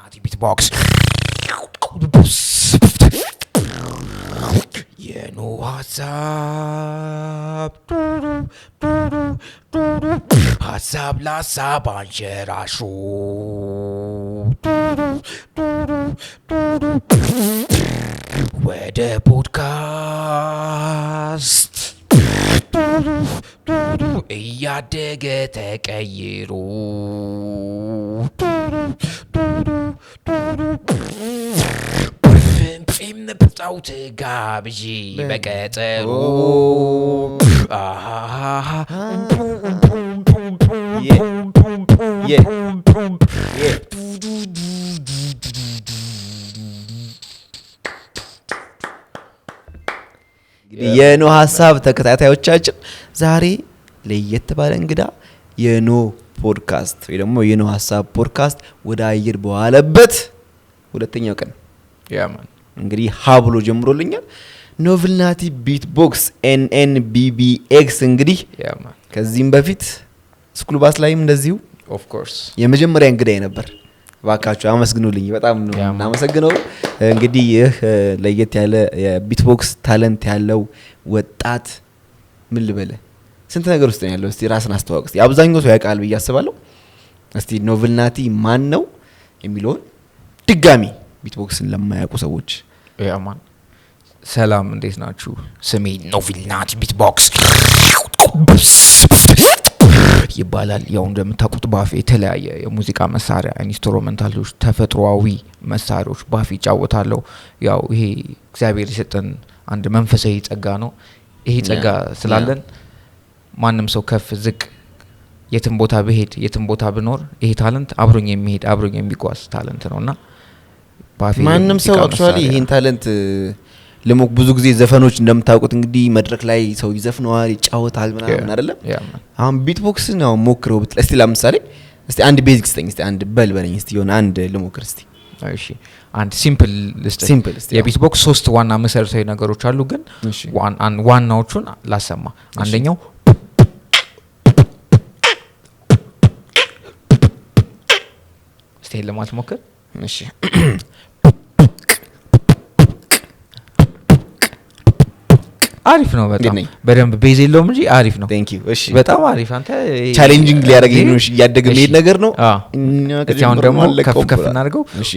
Novelnati beatbox. Yeah, no ሀሳብ ለሀሳብ አንሸራሹ ወደ ፖድካስት እያደገ ተቀይሮ ፍምፍም ነብጣው ተጋብዤ በቀጠሮ የኖ ሐሳብ ተከታታዮቻችን ዛሬ ለየት ባለ እንግዳ የኖ ፖድካስት ወይ ደግሞ የኖ ሐሳብ ፖድካስት ወደ አየር በዋለበት ሁለተኛው ቀን ያማን እንግዲህ ሀብሎ ጀምሮልኛል። ኖቨልናቲ ቢትቦክስ NNBBX እንግዲህ ያማን ከዚህም በፊት ስኩል ባስ ላይም እንደዚሁ ኦፍ ኮርስ የመጀመሪያ እንግዳዬ ነበር። ባካችሁ አመስግኑልኝ። በጣም ነው እናመሰግነው። እንግዲህ ይህ ለየት ያለ የቢትቦክስ ታለንት ያለው ወጣት ምን ልበለ ስንት ነገር ውስጥ ነው ያለው። እስቲ ራስን አስተዋውቅ። እስቲ አብዛኛው ሰው ያውቃል ብዬ አስባለሁ። እስቲ ኖቨልናቲ ማን ነው የሚለውን ድጋሚ ቢትቦክስን ለማያውቁ ሰዎች። ያማን ሰላም፣ እንዴት ናችሁ? ስሜ ኖቨልናቲ ቢትቦክስ ይባላል። ያው እንደምታውቁት ባፌ የተለያየ የሙዚቃ መሳሪያ ኢንስትሩሜንታሎች፣ ተፈጥሯዊ መሳሪያዎች ባፌ ይጫወታለሁ። ያው ይሄ እግዚአብሔር የሰጠን አንድ መንፈሳዊ ጸጋ ነው። ይሄ ጸጋ ስላለን ማንም ሰው ከፍ ዝቅ የትም ቦታ ብሄድ የትም ቦታ ብኖር ይሄ ታለንት አብሮኝ የሚሄድ አብሮኝ የሚጓዝ ታለንት ነውና ባፌ ማንም ሰው አክቹአሊ ይሄን ታለንት ለሞክ ብዙ ጊዜ ዘፈኖች እንደምታውቁት እንግዲህ መድረክ ላይ ሰው ይዘፍነዋል ይጫወታል ምናምን አይደለም። አሁን ቢትቦክስ ነው ሞክረው ብትል እስቲ ለምሳሌ እስቲ አንድ ቤዚክ ስጠኝ። እስቲ አንድ በልበለኝ እስቲ የሆነ አንድ ልሞክር እስቲ። እሺ አንድ ሲምፕል እስቲ የቢትቦክስ ሶስት ዋና መሰረታዊ ነገሮች አሉ፣ ግን ዋናዎቹን ላሰማ። አንደኛው እስቲ ለማለት ሞክር። እሺ አሪፍ ነው በጣም በደንብ ቤዝ የለውም እንጂ አሪፍ ነው። ቴንክ ዩ። እሺ በጣም አሪፍ። አንተ ቻሌንጂንግ ሊያደርገኝ ነው ያደገ መሄድ ነገር ነው። እኛ ከጃውን ደግሞ ከፍ እናድርገው። እሺ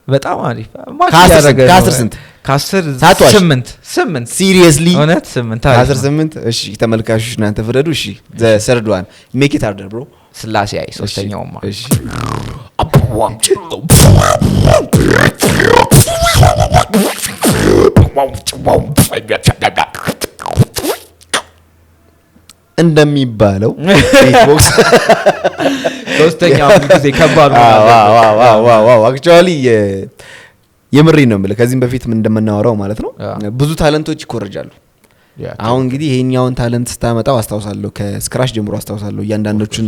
በጣም አሪፍ። ከአስር ስንት? ከአስር 8 ሲሪየስሊ እውነት 8 ከአስር 8። እሺ ተመልካቾች እናንተ ፍረዱ። እሺ ዘ ሰርድ ዋን ሜክ ኢት ሃርደር ብሮ ስላሴ አይ ሶስተኛውማ። እሺ እንደሚባለው ቢትቦክስ ሶስተኛው ጊዜ ከባድ ነው። ዋው አክቹአሊ የምሬን ነው የምልህ። ከዚህም በፊት ምን እንደምናወራው ማለት ነው ብዙ ታለንቶች ይኮረጃሉ። አሁን እንግዲህ ይሄኛውን ታለንት ስታመጣው አስተዋውሳለሁ፣ ከስክራች ጀምሮ አስተዋውሳለሁ። እያንዳንዶቹን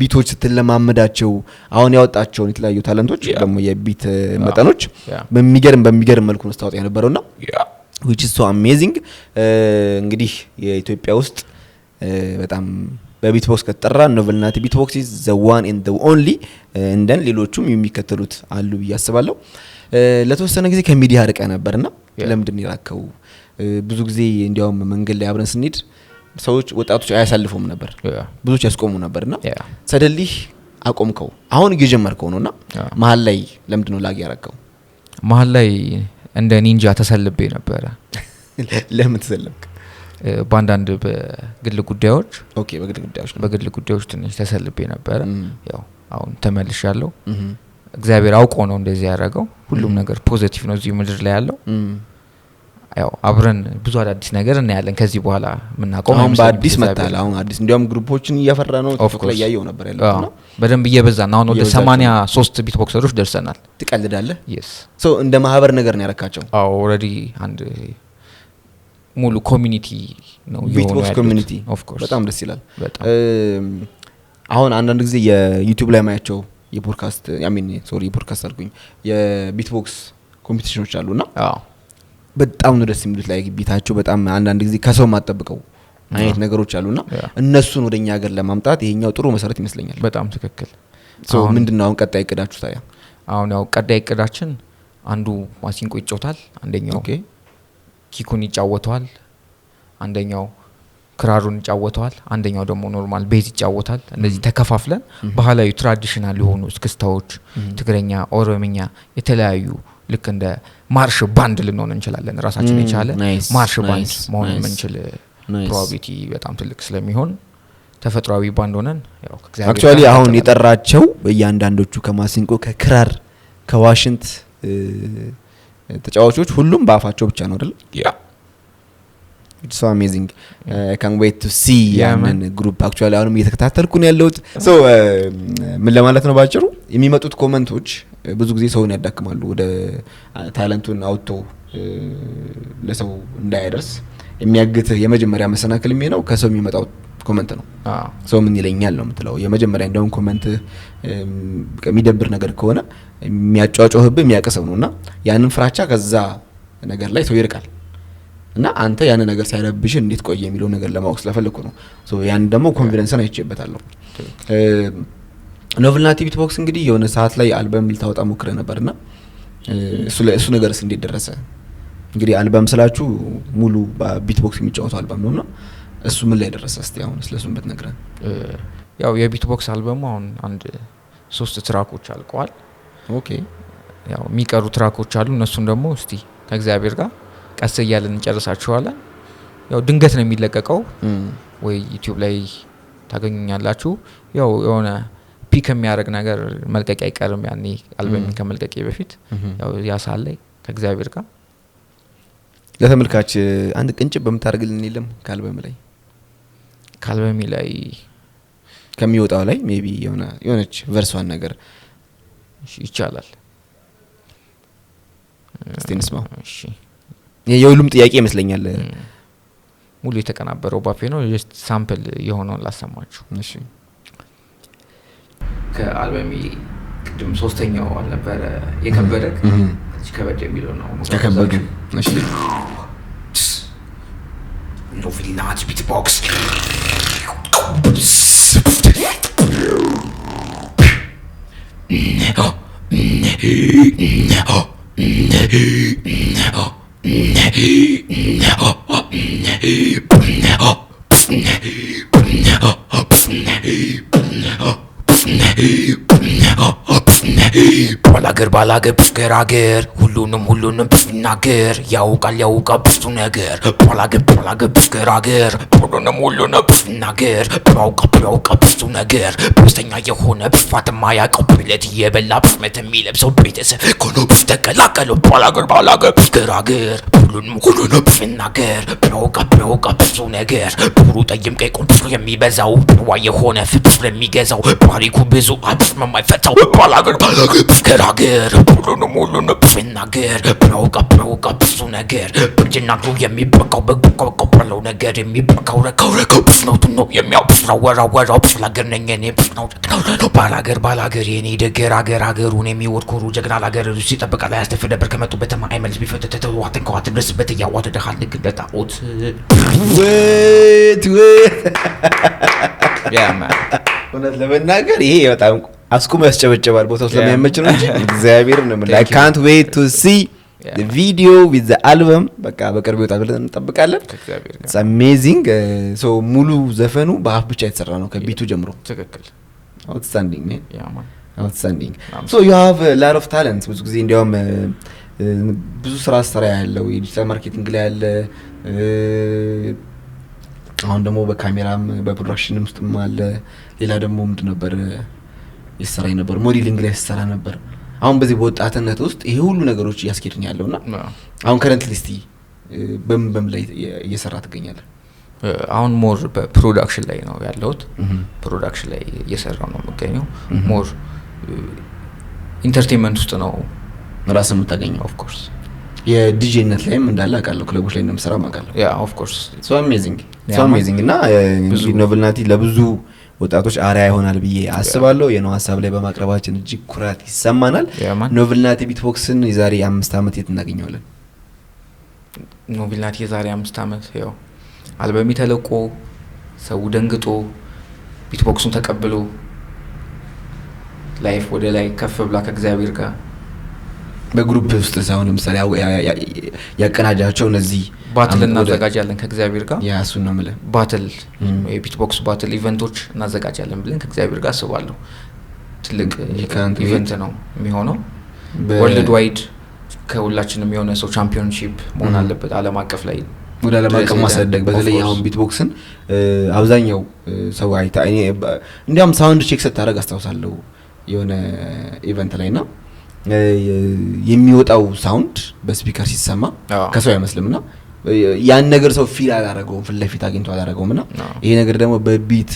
ቢቶች ስትለማመዳቸው አሁን ያወጣቸውን የተለያዩ ታለንቶች ደግሞ የቢት መጠኖች በሚገርም መልኩ ነው ስታወጣ የነበረውና which is so amazing። እንግዲህ የኢትዮጵያ ውስጥ በጣም በቢትቦክስ ከተጠራ ኖቨልናቲ ቢትቦክስ is the one and the only እንደን ሌሎቹም የሚከተሉት አሉ ብዬ አስባለሁ። ለተወሰነ ጊዜ ከሚዲያ ርቀ ነበርና ለምንድን ይራከው ብዙ ጊዜ እንዲያውም መንገድ ላይ አብረን ስንሄድ ሰዎች ወጣቶች አያሳልፉም ነበር፣ ብዙዎች ያስቆሙ ነበርና ሰደልህ አቆምከው። አሁን እየጀመርከው ነውና መሀል ላይ ለምንድን ነው ላግ ያረከው? መሀል ላይ እንደ ኒንጃ ተሰልቤ ነበር። ለምን ተሰለብክ? ባንዳንድ በግል ጉዳዮች በግል ጉዳዮች ትንሽ ተሰልቤ ነበር። ያው አሁን ተመልሻለሁ። እግዚአብሔር አውቆ ነው እንደዚህ ያደረገው። ሁሉም ነገር ፖዚቲቭ ነው እዚህ ምድር ላይ ያለው። ያው አብረን ብዙ አዳዲስ ነገር እናያለን ከዚህ በኋላ ምናቆም። አሁን በአዲስ መጣለ። አሁን አዲስ እንዲያውም ግሩፖችን እያፈራ ነው። ቲክቶክ ላይ ያየው ነበር ያለው ነው በደንብ እየበዛና አሁን ወደ 83 ቢትቦክሰሮች ደርሰናል። ትቀልዳለህ? yes ሶ እንደ ማህበር ነገር ነው ያረካቸው። አዎ ኦሬዲ አንድ ሙሉ ኮሚኒቲ ነው ቢትቦክስ ኮሚኒቲ። ኦፍ ኮርስ በጣም ደስ ይላል። አሁን አንዳንድ ጊዜ የዩቲዩብ ላይ ማያቸው የፖድካስት የፖድካስት አልኩኝ የቢትቦክስ ኮምፒቲሽኖች አሉና በጣም ነው ደስ የሚሉት ላይ ቢታቸው በጣም አንዳንድ ጊዜ ከሰው ማጠብቀው አይነት ነገሮች አሉና እነሱን ወደኛ ሀገር ለማምጣት ይሄኛው ጥሩ መሰረት ይመስለኛል። በጣም ትክክል። ሶ ምንድነው አሁን ቀጣይ እቅዳችሁ ታዲያ? አሁን ያው ቀጣይ እቅዳችን አንዱ ማሲንቆ ይጫወታል፣ አንደኛው ኪኩን ይጫወተዋል፣ አንደኛው ክራሩን ይጫወተዋል፣ አንደኛው ደግሞ ኖርማል ቤዝ ይጫወታል። እንደዚህ ተከፋፍለን ባህላዊ ትራዲሽናል የሆኑ እስክስታዎች ትግረኛ፣ ኦሮምኛ የተለያዩ ልክ እንደ ማርሽ ባንድ ልንሆን እንችላለን። ራሳችን የቻለ ማርሽ ባንድ መሆን የምንችል ፕሮባቢሊቲ በጣም ትልቅ ስለሚሆን ተፈጥሯዊ ባንድ ሆነን ያው ከእግዚአብሔር አክቹአሊ አሁን የጠራቸው በእያንዳንዶቹ ከማሲንቆ ከክራር ከዋሽንት ተጫዋቾች ሁሉም በአፋቸው ብቻ ነው አይደል? It's so amazing. I can't wait to see ያንን ግሩፕ actually አሁንም እየተከታተልኩ ነው ያለሁት። ሶ ምን ለማለት ነው ባጭሩ የሚመጡት ኮሜንቶች ብዙ ጊዜ ሰውን ያዳክማሉ። ወደ ታለንቱን አውጥቶ ለሰው እንዳይደርስ የሚያግትህ የመጀመሪያ መሰናክል የሚሆነው ከሰው የሚመጣው ኮሜንት ነው። ሰው ምን ይለኛል ነው የምትለው የመጀመሪያ እንደውም ኮሜንት የሚደብር ነገር ከሆነ የሚያጫጫውህብህ የሚያቀሰው ነውና ያንን ፍራቻ ከዛ ነገር ላይ ሰው ይርቃል። እና አንተ ያን ነገር ሳይረብሽ እንዴት ቆየ የሚለው ነገር ለማወቅ ስለፈለኩ ነው። ሶ ያን ደግሞ ኮንፊደንስን አይቼበታለሁ። ኖቭልናቲ ቢትቦክስ እንግዲህ የሆነ ሰዓት ላይ አልበም ልታወጣ ሞክረ ነበርና እሱ ነገርስ እንዴት ደረሰ? እንግዲህ አልበም ስላችሁ ሙሉ ቢትቦክስ የሚጫወተው አልበም ነውና እሱ ምን ላይ ደረሰ? እስቲ አሁን ስለሱም ብትነግረን። ያው የቢትቦክስ አልበሙ አሁን አንድ 3 ትራኮች አልቀዋል። ኦኬ ያው የሚቀሩ ትራኮች አሉ። እነሱን ደግሞ እስቲ ከእግዚአብሔር ጋር ቀስ እያለን እንጨርሳችኋለን። ያው ድንገት ነው የሚለቀቀው ወይ ዩቲዩብ ላይ ታገኙኛላችሁ። ያው የሆነ ፒክ የሚያደርግ ነገር መልቀቅ አይቀርም ያኔ አልበም ከመልቀቄ በፊት ያው ያሳለ ከእግዚአብሔር ጋር ለተመልካች አንድ ቅንጭብ በመታረግልን የለም ካልበም ላይ ከሚወጣው ላይ ሜቢ የሆነች ቨርሷን ነገር ይቻላል። እስቲ እንስማው። እሺ የሁሉም ጥያቄ ይመስለኛል። ሙሉ የተቀናበረው ባፌ ነው። ጀስት ሳምፕል የሆነውን ላሰማችሁ። እሺ ከአልበሚ ቅድም 3ኛው አልነበረ የከበደ እዚህ ከበደ የሚለው ነው የከበዱ። እሺ ኖቭልናቲ ቢትቦክስ ባላገር ብስገራገር ሁሉንም ብስናገር ያውቃል ብዙ ነገር ባላገር ብስገራገር ሁሉንም ብስናገር ያውቃል ብዙ ነገር በስተኛ የሆነ ብፋትማ ያውቀው ብለት እየበላ ብስመት የሚለብሰው ቤተሰብ ኮኖ ብስተቀላቀሉ ባላገር ብስገራገር ሁሉንም ብስናገር ያውቃል ብዙ ነገር ብሩ ጠይም ቀይ ቁንጥር የሚበዛው ብዋ የሆነ ፍቅር የሚገዛው ታሪኩ ብዙ አብስ የማይፈታው ባላገር ብስገራገር ሁሉንም ብስናገር ያውቃል ብዙ ነገር ብጅናቱ የሚበቃው በቆቆለው ነገር የሚበቃው ረከው ብስነቱ ነው የሚያውስራው ወራው ብስላገር ነኝ እኔ ብስነው ባላገር የኔ ደገር አገሩን የሚወድኩሩ ጀግና ላገር ሲጠብቃ ላይ ያስተፈደበር ከመጡበት አይመልስ ቢፈተተው አትንከዋት ድረስበት ያዋደደሃል ግለጣውት እውነት ለመናገር ይሄ በጣም አስቁሞ ያስጨበጨባል። ቦታው ስለማይመች ነው እንጂ እግዚአብሔር ነው ማለት I can't wait to see the video with the album በቃ በቅርብ ይወጣል ብለን እንጠብቃለን። It's amazing. so ሙሉ ዘፈኑ በአፍ ብቻ የተሰራ ነው ከቢቱ ጀምሮ። ትክክል። outstanding man. outstanding. so you have a lot of talent. ብዙ ጊዜ እንዲያውም ብዙ ስራ አሰራ ያለው የዲጂታል ማርኬቲንግ ላይ ያለ አሁን ደግሞ በካሜራም በፕሮዳክሽንም ውስጥም አለ። ሌላ ደግሞ ምንድን ነበር ይሰራ ነበር ሞዴሊንግ ላይ ይሰራ ነበር። አሁን በዚህ በወጣትነት ውስጥ ይሄ ሁሉ ነገሮች ያስኬድኝ ያለውና አሁን ከረንትሊ እስቲ በምን ላይ እየሰራ ትገኛለህ? አሁን ሞር በፕሮዳክሽን ላይ ነው ያለሁት። ፕሮዳክሽን ላይ እየሰራው ነው የምገኘው። ሞር ኢንተርቴይንመንት ውስጥ ነው ራስን የምታገኘው። ኦፍ ኮርስ የዲጄነት ላይም እንዳለ አውቃለሁ፣ ክለቦች ላይ እንደምሰራ አውቃለሁ። ያ ኦፍ ኮርስ so amazing እና እንግዲህ ኖቭልናቲ ለብዙ ወጣቶች አሪያ ይሆናል ብዬ አስባለሁ። የነው ሐሳብ ላይ በማቅረባችን እጅግ ኩራት ይሰማናል። ኖቭልናቲ ቢትቦክስን የዛሬ 5 አመት የት እናገኘዋለን? ኖቬልናቲ የዛሬ 5 ዓመት ያው አልበሚ ተለቆ ሰው ደንግጦ ቢትቦክሱን ተቀብሎ ላይፍ ወደ ላይ ከፍ ብላ ከእግዚአብሔር ጋር በግሩፕ ውስጥ ሳይሆን ለምሳሌ ያቀናጃቸው እነዚህ ባትል እናዘጋጃለን ከእግዚአብሔር ጋር ያሱን ነው ማለት ባትል የቢትቦክስ ባትል ኢቨንቶች እናዘጋጃለን ብለን ከእግዚአብሔር ጋር አስባለሁ። ትልቅ ኢቨንት ነው የሚሆነው ወርልድ ዋይድ ከሁላችንም የሆነ ሰው ቻምፒዮንሺፕ መሆን አለበት ዓለም አቀፍ ላይ ወደ ዓለም አቀፍ ማሳደግ በተለይ አሁን ቢትቦክስን አብዛኛው ሰው አይታ እኔ እንዲያም ሳውንድ ቼክ ስታደርግ አስታውሳለሁ የሆነ ኢቨንት ላይና የሚወጣው ሳውንድ በስፒከር ሲሰማ ከሰው አይመስልምና ያን ነገር ሰው ፊል አላደረገውም ፊት ለፊት አግኝቶ አላደረገውምና ይሄ ነገር ደግሞ በቢት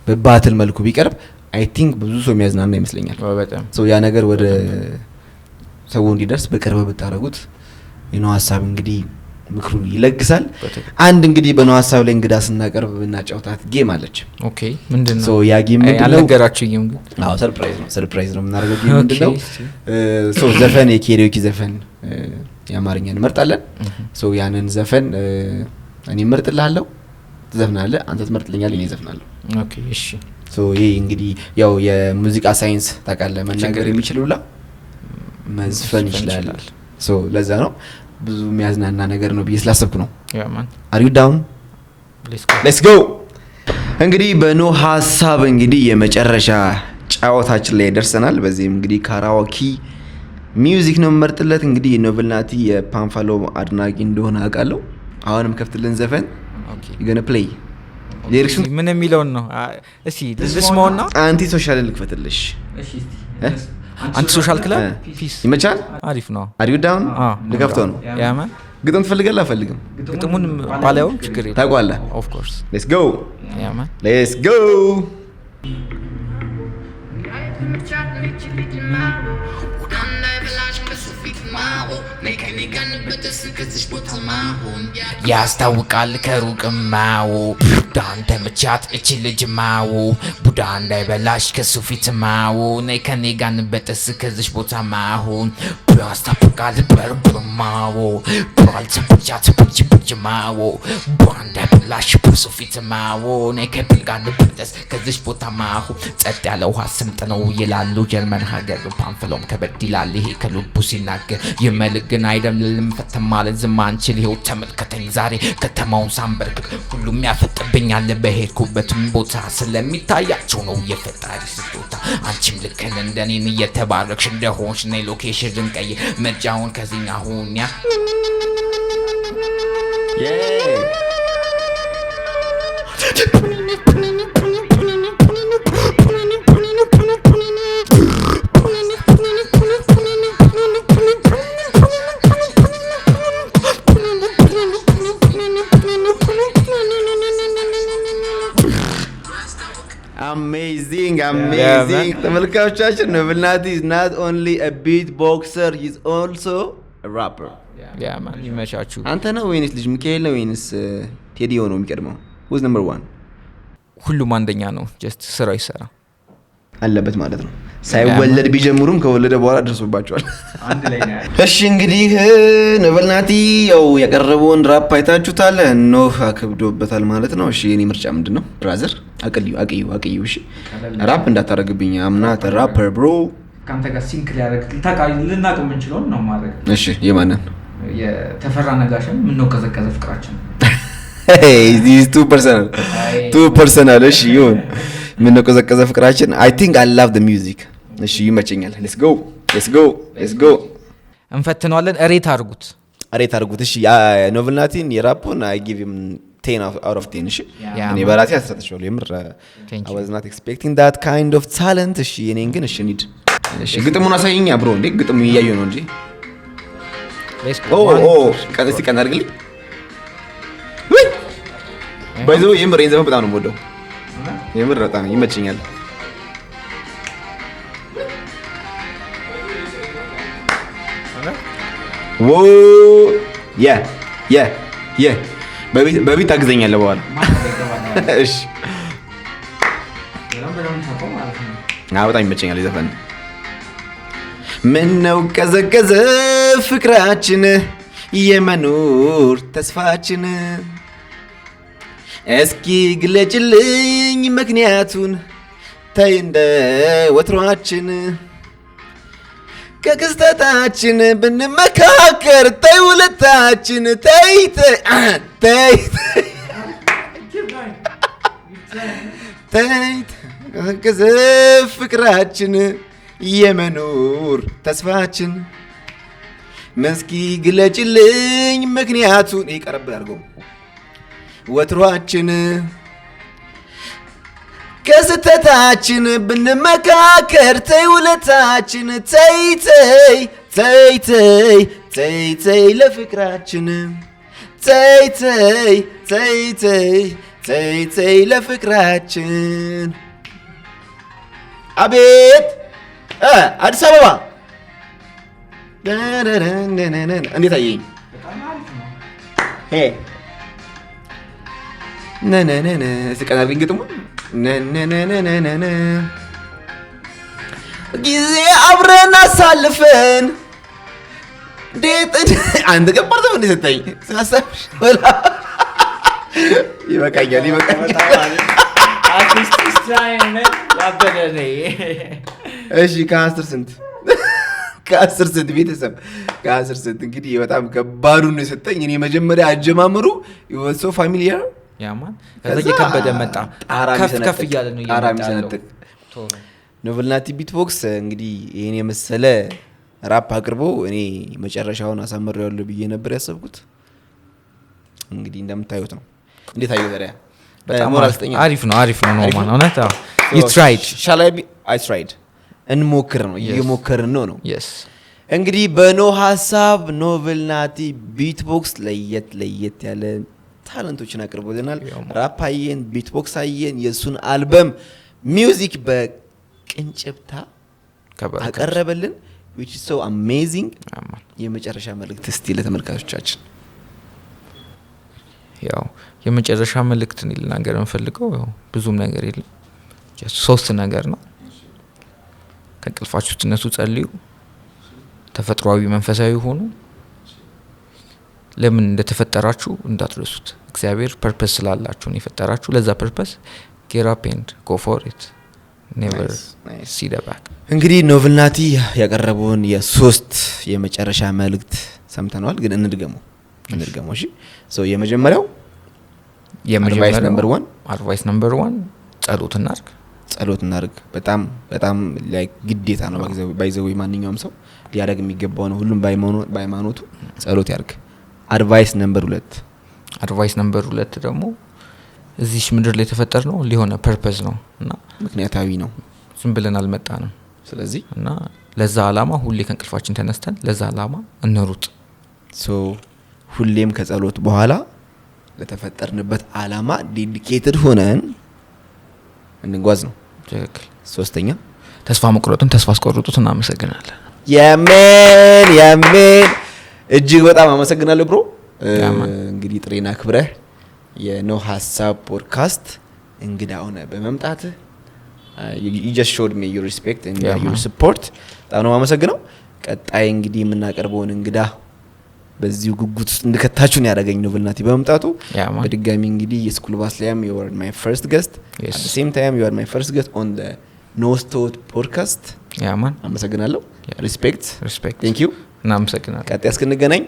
በባትል መልኩ ቢቀርብ አይ ቲንክ ብዙ ሰው የሚያዝናና ይመስለኛል። ሶ ያ ነገር ወደ ሰው እንዲደርስ በቅርብ ብታረጉት የነው ሐሳብ እንግዲህ ምክሩ ይለግሳል። አንድ እንግዲህ በነው ሐሳብ ላይ እንግዳ ስናቀርብ እናጫውታት ጌም አለች። ኦኬ ምንድነው? ሶ ያ ጌም ምንድነው? አልነገራችሁኝም ግን? አዎ ሰርፕራይዝ ነው የምናደርገው። ጌም ምንድነው? ሶ ዘፈን የኬሪዮኪ ዘፈን የአማርኛ እንመርጣለን። ሶ ያንን ዘፈን እኔ እመርጥልሃለሁ ትዘፍናለህ፣ አንተ ትመርጥልኛለህ፣ እኔ እዘፍናለሁ። ኦኬ እሺ። ሶ ይሄ እንግዲህ ያው የሙዚቃ ሳይንስ ታውቃለህ፣ መናገር የሚችሉላ መዝፈን ይችላል። ሶ ለዛ ነው ብዙ የሚያዝናና ነገር ነው ብዬ ስላሰብኩ ነው። ያ ማን አር ዩ ዳውን? ሌትስ ጎ። እንግዲህ በኖ ሐሳብ እንግዲህ የመጨረሻ ጫወታችን ላይ ደርሰናል። በዚህም እንግዲህ ካራዋኪ ሚውዚክ ነው የምመርጥለት። እንግዲህ ኖቬልናቲ የፓንፋሎ አድናቂ እንደሆነ አውቃለሁ። አሁንም ከፍትልን ዘፈን ገነ ፕሌይ ዲሬክሽን ምን የሚለውን ነው? እሺ ልስማውና አንቲ ሶሻል ልክፈትልሽ። እሺ አንቲ ሶሻል ክለብ ፒስ ይመቻል። አሪፍ ነው። አር ዩ ዳውን? ልከፍተው ነው። ያ ማን ግጥም ትፈልጋለህ? አፈልግም። ግጥሙን ባላየው ችግር የለም። ታውቀዋለህ? ኦፍ ኮርስ። ሌትስ ጎ። ያ ማን ሌትስ ጎ። ያስታውቃል ከሩቅም ማው ቡዳ እንደምቻት እቺ ልጅ ማው ቡዳ እንዳይበላሽ ከሱ ፊት ማው ነይ ከኔ ጋር እንበጥስ ከዚህ ቦታ ማሁን ያስታውቃል በርብማው ባልተምቻት ብጅ ማው ቡዳ እንዳይበላሽ ከሱ ፊት ማው ነይ ከኔ ጋር እንበጥስ ከዚህ ቦታ ማሁ ጸጥ ያለ ውሃ ስምጥ ነው ይላሉ ጀርመን ሀገር ፓንፍሎም ከበድ ይላል ይሄ ከልቡ ሲናገር የመልግን አይደለም ፈተማ ማለት ዝም አንችል ይኸው ተመልከተኝ ዛሬ ከተማውን ሳንበርክ ሁሉም ያፈጥብኛል በሄድኩበትም ቦታ ስለሚታያቸው ነው የፈጣሪ ስጦታ አንቺም ልክን እንደኔን እየተባረክሽ እንደሆንሽ ነይ ሎኬሽን ቀይር መጃውን ከዚህኛ ሁኛ አሜዚንግ ተመልካቾቻችን ኖቬልናቲ is not only a beatboxer he is also a rapper። ያ ማን ይመቻችሁ። አንተ ነው ወይንስ ልጅ ሚካኤል ነው ወይንስ ቴዲዮ ነው የሚቀድመው? who's number 1? ሁሉም አንደኛ ነው። ጀስት ስራው ይሰራ አለበት ማለት ነው። ሳይወለድ ቢጀምሩም ከወለደ በኋላ ደርሶባቸዋል። አንድ ላይ ነው። እሺ እንግዲህ ኖቬልናቲ ያው ያቀረበውን ራፕ አይታችሁታል። ኖህ አከብዶበታል ማለት ነው። እሺ የኔ ምርጫ ምንድነው? ብራዘር አቅዩ እሺ ራፕ እንዳታረግብኝ። አምና ራፐር ብሮ ካንተ ጋር ሲንክ ሊያደርግ ልታቃይ ልናቀም እንችላለን ነው ማድረግ። እሺ የማንን የተፈራ ነጋሽን ምን ነው ቀዘቀዘ ፍቅራችን? this is too personal እሺ ይሁን። ምን ነው ቀዘቀዘ ፍቅራችን? I think I love the music። እሺ ይመቸኛል። let's go እንፈትነዋለን። ሬት አድርጉት። እሺ ኖቬልናቲን የራፑን I give him 10 out of 10 እሺ እኔ በራሴ አስተሳሰብኩ የምር I was not expecting that kind of talent። እሺ እኔን ግን እሺ ኒድ እሺ ግጥሙን አሳየኝ ብሮ። እንዴ ግጥሙ እያየሁ ነው እንጂ ቀጥታ ቀን አድርግልኝ ወይ ባይዞ የምር ዘፈን በጣም ነው የምወደው። የምር በጣም ይመቸኛል። ዎ ያ በቢት ታግዘኛለህ በኋላ። እሺ በጣም ይመቸኛል ዘፈን። ምን ነው ቀዘቀዘ ፍቅራችን የመኖር ተስፋችን እስኪ ግለጭልኝ ምክንያቱን ተይ እንደ ወትሯችን ከክስተታችን ብንመካከር ተይ ሁለታችን ተይ ተይ ተይ ከዘ ፍቅራችን የመኖር ተስፋችን መስኪ ግለጭልኝ ምክንያቱን ይቀርብ አድርገው ወትሯችን ከስተታችን ብንመካከር ተይ ሁለታችን ተይ ተይ ተይ ተይ ተይ ተይ ለፍቅራችን ተይ ተይ ተይ ተይ ተይ ተይ ለፍቅራችን አቤት አዲስ አበባ እንዴት አየኝ ነነነነ እስቀናልኝ ግጥሙ ነነነነነ ጊዜ አብረን አሳልፈን እንዴት አንድ ገባር ዘመን ሰጠኝ ሳሳብሽ ወላ ይበቃኛል እሺ ከአስር ስንት ቤተሰብ ከአስር ስንት እንግዲህ በጣም ከባዱን ነው የሰጠኝ እኔ መጀመሪያ አጀማመሩ ይወሶ ፋሚሊያር ያማን ከዛ የከበደ መጣ ከፍ እያለ ነው የሚሰነጥቅ ኖቨልናቲ ቢትቦክስ እንግዲህ ይሄን የመሰለ ራፕ አቅርቦ እኔ መጨረሻውን አሳምሬዋለሁ ብዬ ነበር ያሰብኩት እንግዲህ እንደምታዩት ነው እንዴት አየው ታዲያ በጣም አሪፍ ነው ኖርማል እውነት you tried shall I tried እንሞክር ነው እየሞከርን ነው yes እንግዲህ በኖ ሀሳብ ኖቨልናቲ ቢትቦክስ ለየት ያለ ታለንቶችን አቅርቦልናል ራፕ አየን ቢትቦክስ አየን የሱን አልበም ሚውዚክ በቅንጭብታ አቀረበልን which is so amazing የመጨረሻ መልእክት እስቲ ለተመልካቾቻችን ያው የመጨረሻ መልእክት ነው ልናገር እንፈልገው ያው ብዙም ነገር የለም ሶስት ነገር ነው ከእንቅልፋችሁ ትነሱ ጸልዩ ተፈጥሯዊ መንፈሳዊ ሆኑ ለምን እንደተፈጠራችሁ እንዳትረሱት እግዚአብሔር ፐርፐስ ስላላችሁ ነው የፈጠራችሁ ለዛ ፐርፐስ get up and go for it never see the back እንግዲህ ኖቨልናቲ ያቀረበውን የሶስት የመጨረሻ መልእክት ሰምተናል ግን እንድገመው እሺ ሶ የመጀመሪያው advice number 1 ጸሎት እናርግ በጣም ላይክ ግዴታ ነው ባይዘው ማንኛውም ሰው ሊያደርግ የሚገባው ነው ሁሉም በሃይማኖቱ ጸሎት ያርግ advice number 2 ደግሞ እዚህ ምድር ላይ ተፈጠር ነው ሊሆነ ፐርፐዝ ነው እና ምክንያታዊ ነው ዝም ብለን አልመጣንም ስለዚህ እና ለዛ አላማ ሁሌ ከእንቅልፋችን ተነስተን ለዛ አላማ እንሩጥ ሶ ሁሌም ከጸሎት በኋላ ለተፈጠርንበት አላማ ዴዲኬትድ ሆነን እንጓዝ ነው ትክክል ሶስተኛ ተስፋ መቁረጡን ተስፋ አስቆርጡት እናመሰግናለን ያሜን እጅግ በጣም አመሰግናለሁ ብሮ እንግዲህ ጥሬና ክብረህ የኖ ሀሳብ ፖድካስት እንግዳ ሆነ በመምጣት you just showed me your respect and your support በጣም ነው አመሰግነው ቀጣይ እንግዲህ የምናቀርበውን እንግዳ በዚሁ ጉጉት እንድከታችሁ ነው ያደረገኝ ኖቨልናቲ በመምጣቱ በድጋሚ እንግዲህ የስኩል ባስሊያም you are my first guest at the same time you are my first guest on the No Stot podcast ያማን አመሰግናለሁ respect thank you እናመሰግናለን ቀጣይ እስክንገናኝ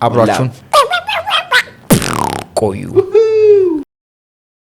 አብራችሁን ቆዩ